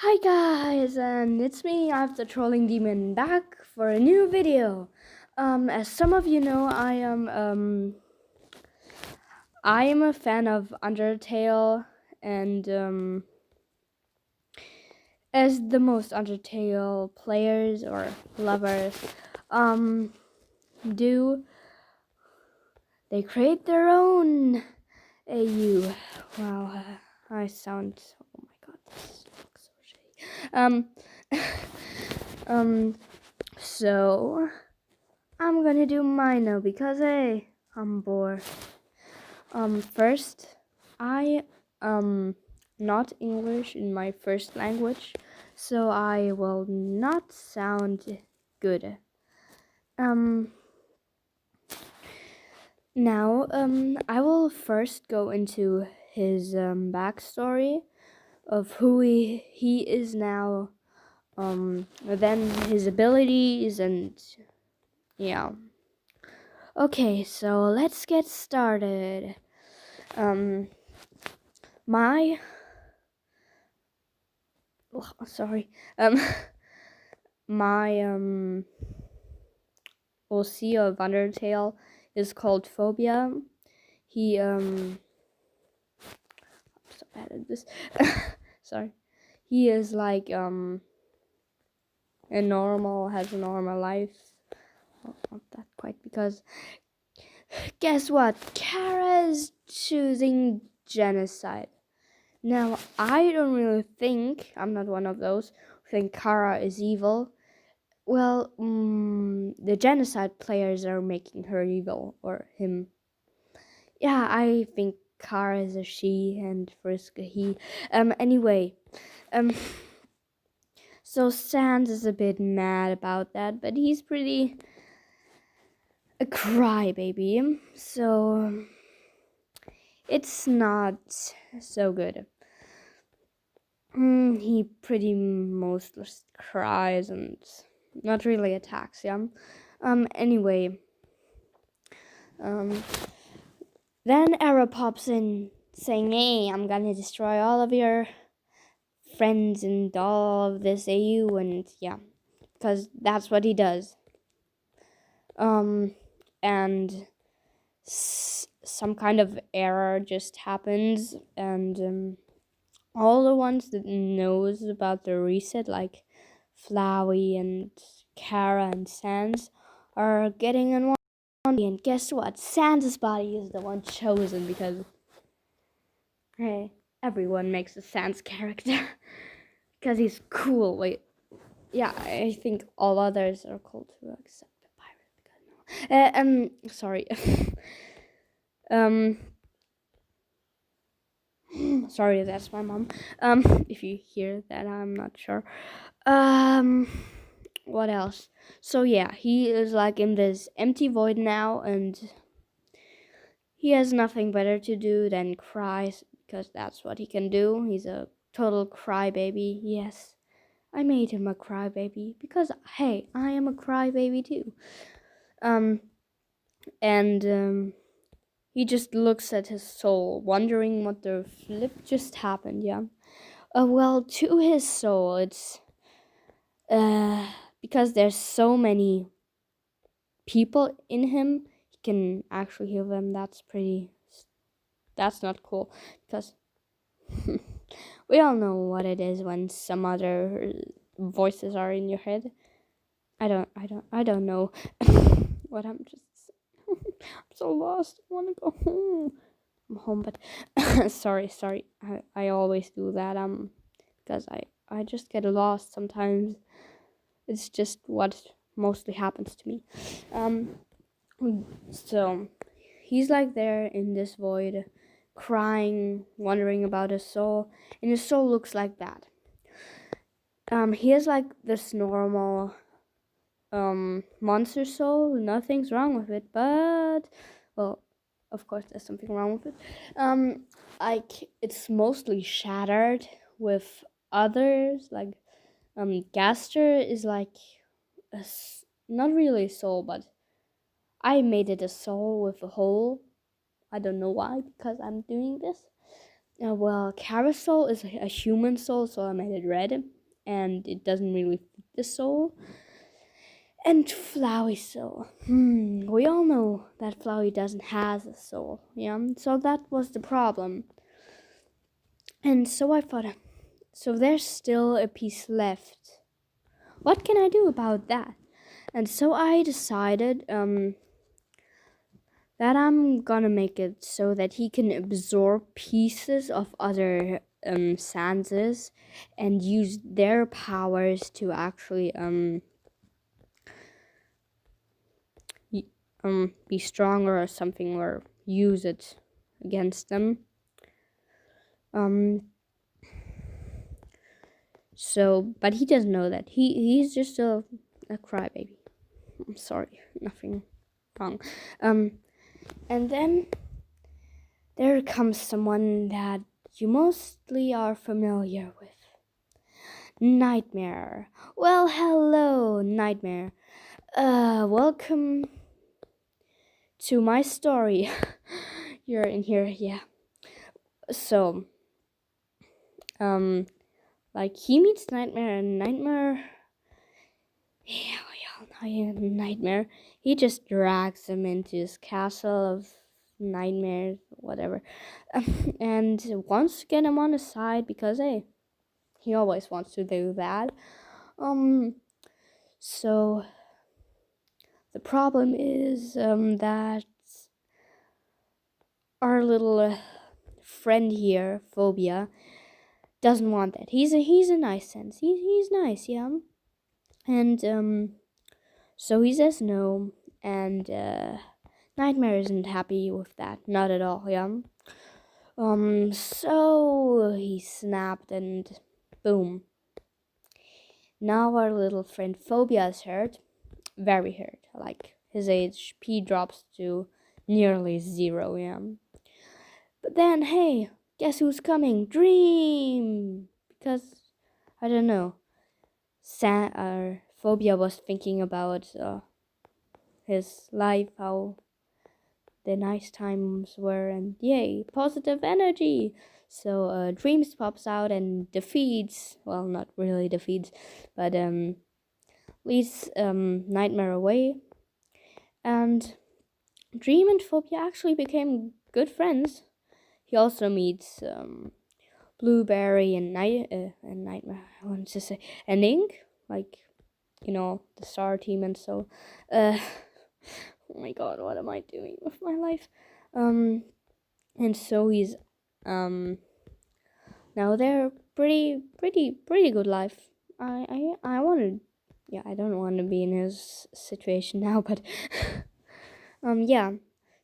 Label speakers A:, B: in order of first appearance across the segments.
A: Hi guys, and it's me, I have the trolling demon back for a new video. As some of you know, I am a fan of Undertale, and as the most Undertale players or lovers do, they create their own AU. Wow, I sound. Oh my god, this looks so shitty. Um, so I'm gonna do mine now because hey, I'm bored. First, I not English in my first language, so I will not sound good. Um, Now I will first go into his backstory of who he is now. Then his abilities and yeah. Okay, so let's get started. Um, my sorry. My OC of Undertale is called Phobia. He I'm so bad at this. Sorry. He is like has a normal life. Well, not that quite because guess what? Kara's choosing genocide. Now, I don't really think, I'm not one of those who think Kara is evil. Well, the genocide players are making her evil, or him. Yeah, I think Kara is a she and Frisk a he. Anyway, um, so Sans is a bit mad about that, but he's pretty a crybaby, so it's not so good. He pretty mostly cries and not really attacks, yeah. Anyway, then Era pops in saying, hey, I'm gonna destroy all of your friends and all of this AU, and yeah, because that's what he does. And some kind of error just happens, and all the ones that knows about the reset, like Flowey and Kara and Sans, are getting in one. And guess what? Sans' body is the one chosen because, hey, everyone makes a Sans character because he's cool. Wait, yeah, I think all others are cool too, except the pirate. Because no. Sorry. um. Sorry, that's my mom. If you hear that, I'm not sure. What else? So yeah, he is like in this empty void now, and he has nothing better to do than cry because that's what he can do. He's a total crybaby. Yes, I made him a crybaby because hey, I am a crybaby too. And he just looks at his soul, wondering what the flip just happened. Yeah. Well, to his soul, it's because there's so many people in him, he can actually heal them. That's not cool because we all know what it is when some other voices are in your head. I don't know what I'm just. I'm so lost. I want to go home. I'm home, but sorry. I always do that. Because I just get lost sometimes. It's just what mostly happens to me. So he's like there in this void, crying, wondering about his soul, and his soul looks like that. He has like this normal monster soul. Nothing's wrong with it, but well, of course there's something wrong with it. Like it's mostly shattered with others. Like Gaster is like not really a soul, but I made it a soul with a hole. I don't know why, because I'm doing this. Well, Kara's soul is a human soul, so I made it red, and it doesn't really fit the soul. And Flowey's soul. We all know that Flowey doesn't have a soul, yeah? So that was the problem. And so I thought, so there's still a piece left. What can I do about that? And so I decided that I'm gonna make it so that he can absorb pieces of other Sanses and use their powers to actually be stronger or something, or use it against them. So, but he doesn't know that. He's just a crybaby. I'm sorry, nothing wrong. And then there comes someone that you mostly are familiar with. Nightmare. Well, hello, Nightmare. Welcome to my story. You're in here, yeah. So, like, he meets Nightmare, and Nightmare, yeah, Nightmare, he just drags him into his castle of nightmares, whatever, and wants to get him on his side because, hey, he always wants to do that. So the problem is that our little friend here, Phobia, doesn't want that. He's a nice sense. He's nice, yeah. And so he says no, and Nightmare isn't happy with that, not at all, yeah. So he snapped, and boom. Now our little friend Phobia is hurt, very hurt. Like, his HP drops to nearly 0, yeah. But then, hey, guess who's coming? Dream! Because, I don't know, Phobia was thinking about his life, how the nice times were, and yay, positive energy! So Dreams pops out and defeats, well, not really defeats, but leads Nightmare away. And Dream and Phobia actually became good friends. He also meets Blueberry and Nightmare. I want to say, and Ink, like, you know, the Star Team, and so. Oh my God, what am I doing with my life? And so he's now they're pretty good life. I wanted, yeah, I don't want to be in his situation now, but yeah.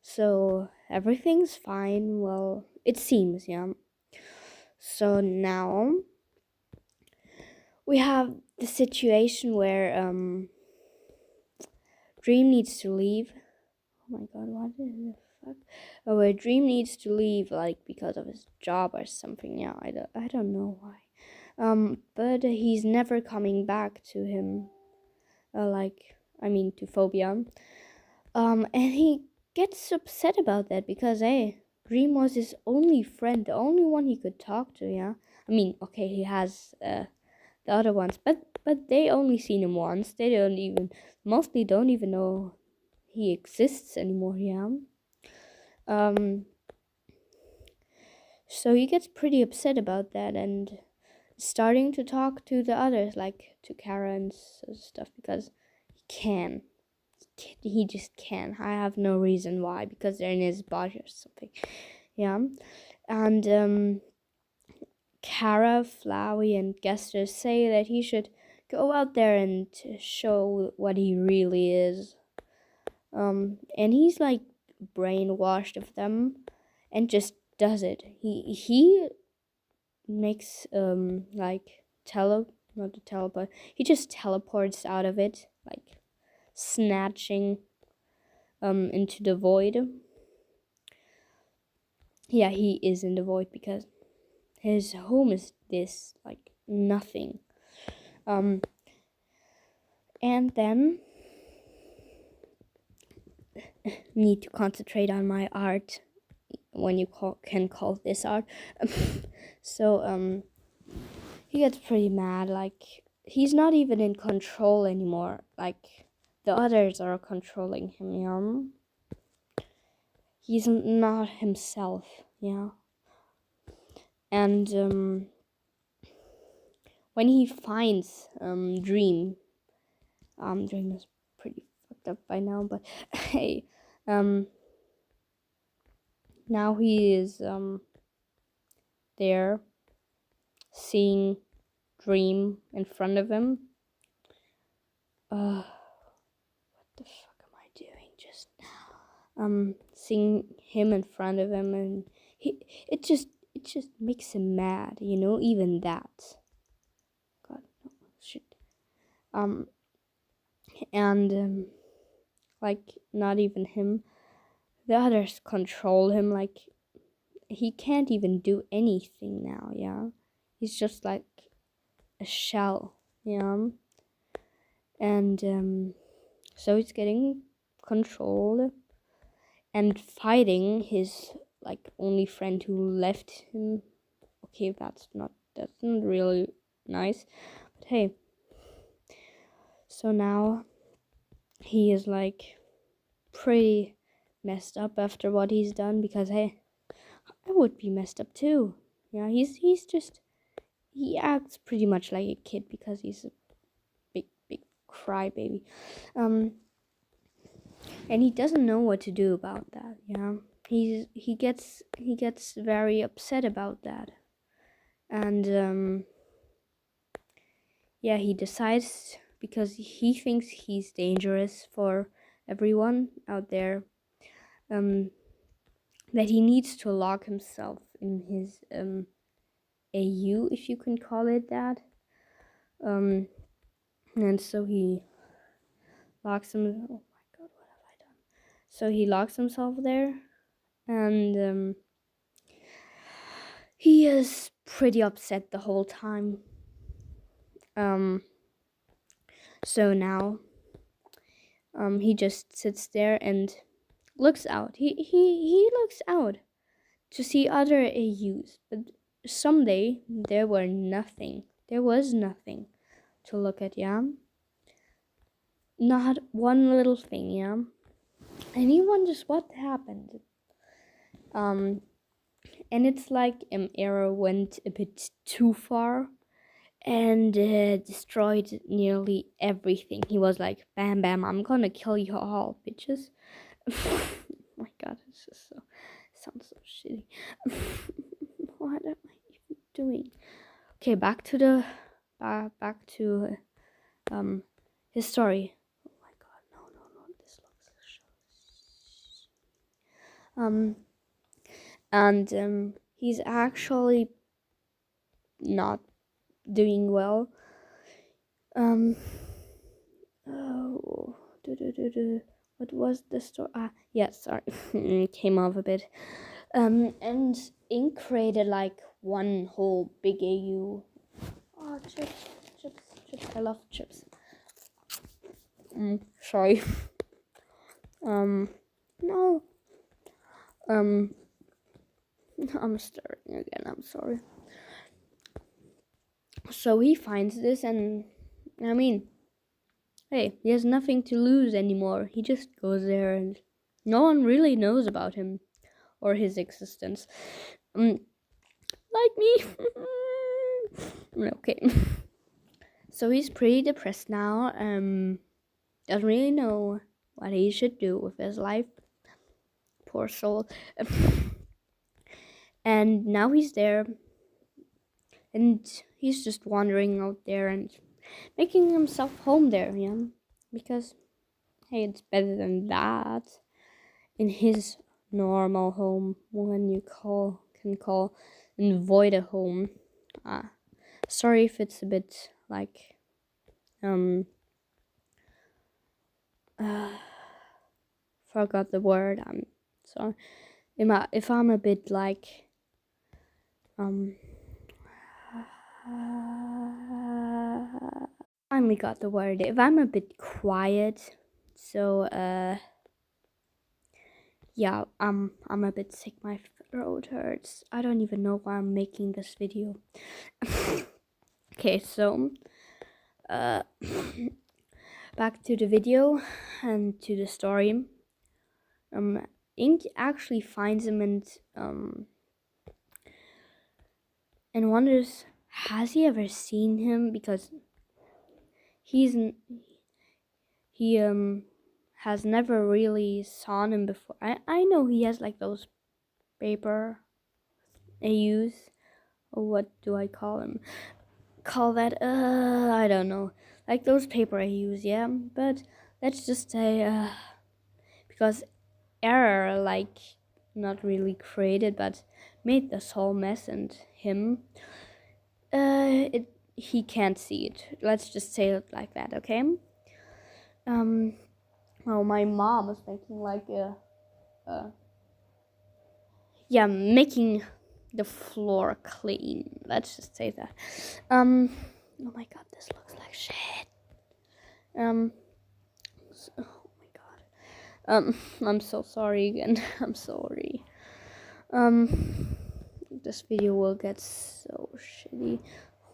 A: So everything's fine. Well, it seems, yeah. So now we have the situation where Dream needs to leave. Oh my God, what the fuck? Oh, where Dream needs to leave, like, because of his job or something. Yeah, I don't know why. But he's never coming back to him. To Phobia. And he gets upset about that because, hey, Dream was his only friend, the only one he could talk to, yeah? I mean, okay, he has the other ones, but they only seen him once. They mostly don't even know he exists anymore, yeah? So he gets pretty upset about that and starting to talk to the others, like to Kara and stuff, because he can. He just can. I have no reason why, because they're in his body or something. Yeah. And Kara, Flowey, and Gester say that he should go out there and show what he really is. And he's like brainwashed of them and just does it. He makes not the teleport. He just teleports out of it, like snatching into the void. Yeah, he is in the void because his home is this, like, nothing. And then need to concentrate on my art. when you can call this art. So he gets pretty mad. Like, he's not even in control anymore. Like, the others are controlling him, you know? He's not himself, yeah. And when he finds Dream is pretty fucked up by now, but hey, now he is there seeing Dream in front of him. What the fuck am I doing just now? Seeing him in front of him, and it just makes him mad, you know, even that. God, no, shit. And like, not even him, the others control him. Like, he can't even do anything now, yeah. He's just like a shell, yeah. And so he's getting controlled and fighting his like only friend who left him. Okay, that's not really nice, but hey. So now he is like pretty messed up after what he's done, because hey, I would be messed up too. Yeah, he acts pretty much like a kid because he's a big crybaby. And he doesn't know what to do about that. Yeah, he gets very upset about that, and yeah, he decides, because he thinks he's dangerous for everyone out there, that he needs to lock himself in his AU, if you can call it that. And so he locks him. Oh my god, what have I done? So he locks himself there, and he is pretty upset the whole time. So now, he just sits there and looks out. He looks out to see other AUs, but someday there was nothing to look at, yeah. Not one little thing, yeah. And he wonders what happened. And it's like Arrow went a bit too far and destroyed nearly everything. He was like, bam, bam, I'm gonna kill you all, bitches. Oh my god, it's just so, it sounds so shitty. What am I even doing? Okay, back to his story. Oh my god, no, this looks so. And he's actually not doing well. Oh, what was the story? Yes, sorry, came off a bit. And Ink created like one whole big AU. Oh, chips, I love chips. Sorry. No. I'm starting again, I'm sorry. So he finds this, and I mean, hey, he has nothing to lose anymore. He just goes there, and no one really knows about him or his existence. Like me. Okay. So he's pretty depressed now. Doesn't really know what he should do with his life. Poor soul. And now he's there, and he's just wandering out there and making himself home there, yeah. Because hey, it's better than that in his normal home, when you can call and void a home. Sorry if it's a bit like forgot the word. I'm sorry if I'm a bit like finally got the word. If I'm a bit quiet, so yeah, I'm a bit sick. throat hurts. I don't even know why I'm making this video. Okay, so back to the video and to the story. Ink actually finds him and wonders, has he ever seen him? Because he has never really seen him before. I know he has like those paper I use, or what do I call them? Call that I don't know, like those paper I use, yeah. But let's just say because error, like, not really created but made this whole mess, and him he can't see it. Let's just say it like that, okay? Well, my mom is making like making the floor clean. Let's just say that. Oh my god, this looks like shit. Oh my god. I'm so sorry again. I'm sorry. This video will get so shitty.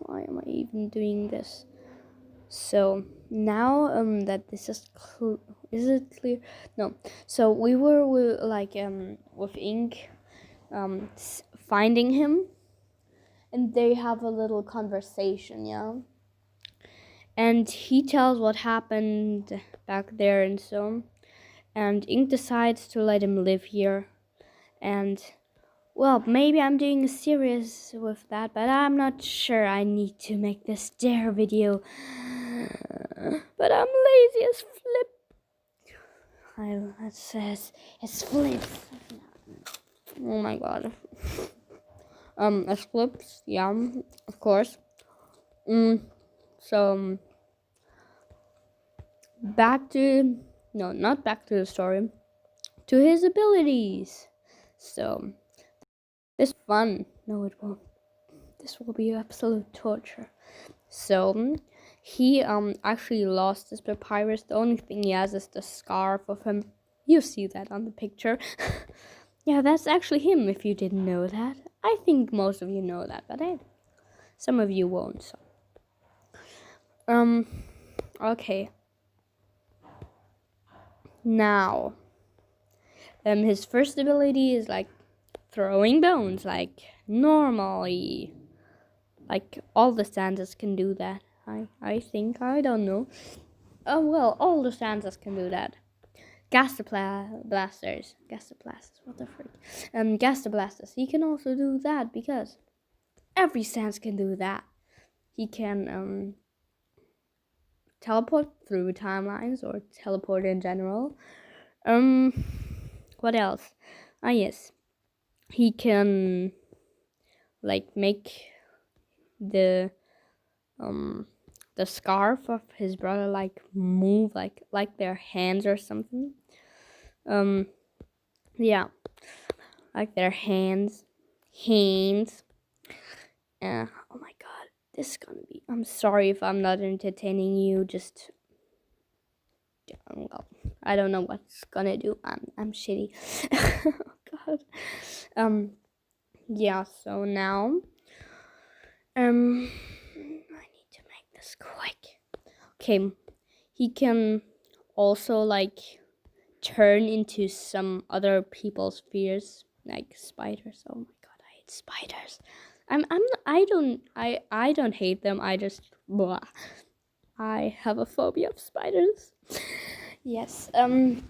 A: Why am I even doing this? So now that this is is it clear? No. So we were with Ink finding him, and they have a little conversation, yeah. And he tells what happened back there and so, and Ink decides to let him live here. And well, maybe I'm doing a series with that, but I'm not sure. I need to make this dare video. But I'm lazy as flip. It says it's flips. Oh my god. As flips, yeah, of course. So not back to the story. To his abilities. So this fun. No, it won't. This will be absolute torture. So he actually lost his papyrus. The only thing he has is the scarf of him. You see that on the picture. Yeah, that's actually him, if you didn't know that. I think most of you know that, but hey, some of you won't. So okay. Now his first ability is like throwing bones, like normally. Like all the stanzas can do that. I think, I don't know. Oh well, all the stanzas can do that. Blasters, what the frick? Blasters, he can also do that because every stanza can do that. He can teleport through timelines or teleport in general. What else? Yes, he can like make the scarf of his brother like move like their hands or something. Yeah, like their hands. Oh my god, this is gonna be, I'm sorry if I'm not entertaining you. Just well, I don't know what's gonna do. I'm shitty. Oh god. Yeah, so now I need to make this quick. Okay, he can also like turn into some other people's fears, like spiders. Oh my god, I hate spiders. I don't hate them. I just blah. I have a phobia of spiders. Yes. And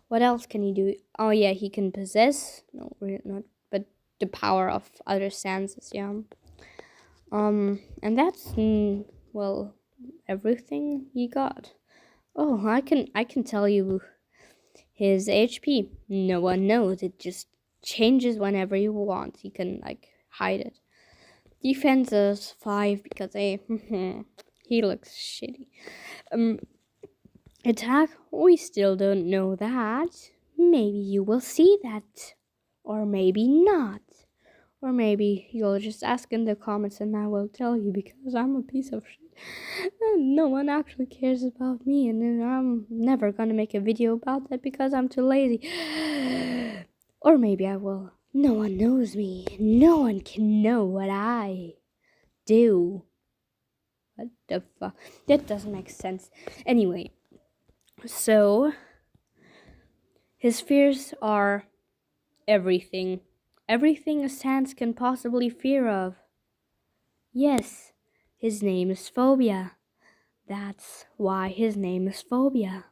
A: what else can he do? Oh yeah, he can possess. No, really not. But the power of other senses. Yeah. And that's well, everything he got. Oh, I can tell you his HP. No one knows. It just changes whenever you want. You can like hide it. Defense is 5 because he looks shitty. Attack, we still don't know that. Maybe you will see that, or maybe not. Or maybe you'll just ask in the comments and I will tell you, because I'm a piece of shit. And no one actually cares about me, and I'm never gonna make a video about that because I'm too lazy. Or maybe I will. No one knows me. No one can know what I do. What the fuck? That doesn't make sense. Anyway, so his fears are everything. Everything a sans can possibly fear of. Yes, his name is Phobia. That's why his name is Phobia.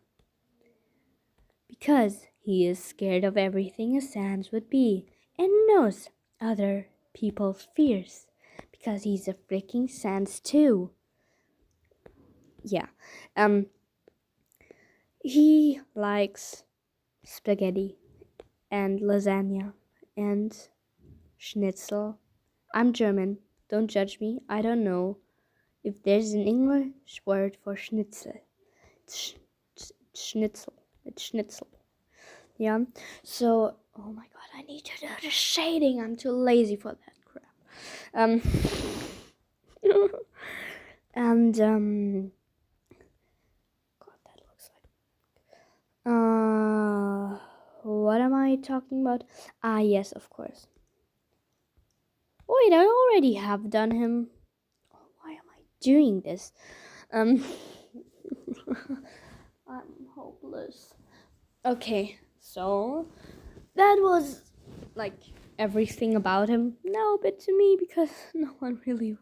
A: Because he is scared of everything a sans would be and knows other people's fears. Because he's a freaking sans too. Yeah. He likes spaghetti and lasagna and schnitzel. I'm German. Don't judge me. I don't know if there's an English word for schnitzel. It's schnitzel. It's schnitzel. Yeah. So, oh my god, I need to do the shading. I'm too lazy for that crap. Um. and God, that looks like. What am I talking about? Ah, yes, of course. Wait, I already have done him. Oh, why am I doing this? I'm hopeless. Okay, so that was like everything about him. Now a bit to me because no one really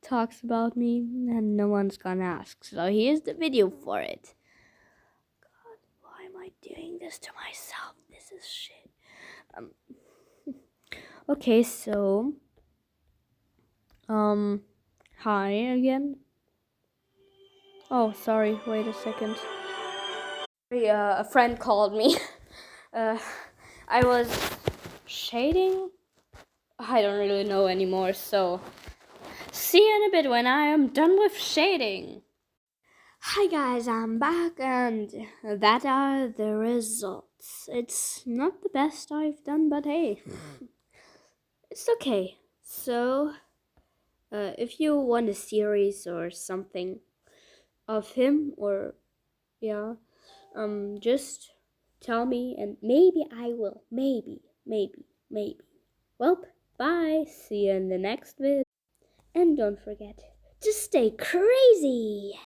A: talks about me and no one's gonna ask. So here's the video for it. God, why am I doing this to myself? This is shit. Okay, so hi again. Oh, sorry. Wait a second. A friend called me. I was shading. I don't really know anymore, so see you in a bit when I am done with shading. Hi guys, I'm back and that are the results. It's not the best I've done, but hey, it's okay. So, if you want a series or something of him or yeah, just tell me and maybe I will. Maybe. Well, bye. See you in the next vid. And don't forget to stay crazy.